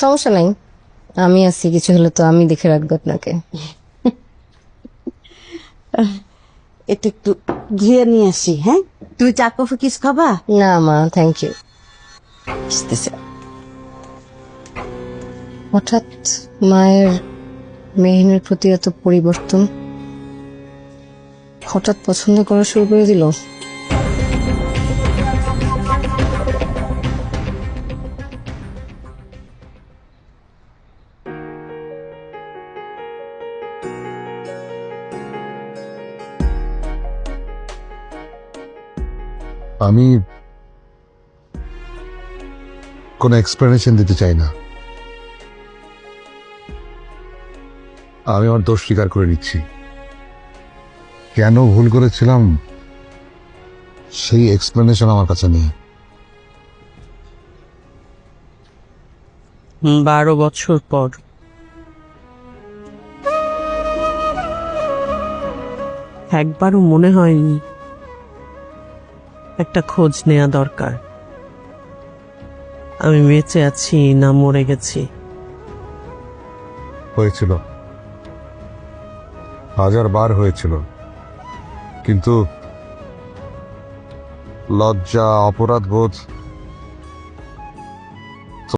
সমস্যা নাই, আমি আছি, কিছু হলে তো আমি দেখে রাখবো আপনাকে। এটা একটু ধুয়ে নিয়ে আসি। হ্যাঁ, তুমি চা কফি কিছু খাবা? না মা, থ্যাংক ইউ। আসতেছে। হঠাৎ মায়ের মেহিনের প্রতি এত পরিবর্তন, হঠাৎ পছন্দ করা শুরু করে দিল। আমি কোনো এক্সপ্লেনেশন দিতে চাই না, আমি আমার দোষ স্বীকার করে নিচ্ছি। কেন ভুল করেছিলাম সেই এক্সপ্লেনেশন আমার কাছে নেই। 12 বছর পর একবারও মনে হয়নি একটা খোঁজ নেওয়া দরকার, আমি বেঁচে আছি না মরে গেছি। হয়েছিল, 1000 বার হয়েছিল, কিন্তু লজ্জা, অপরাধ বোধ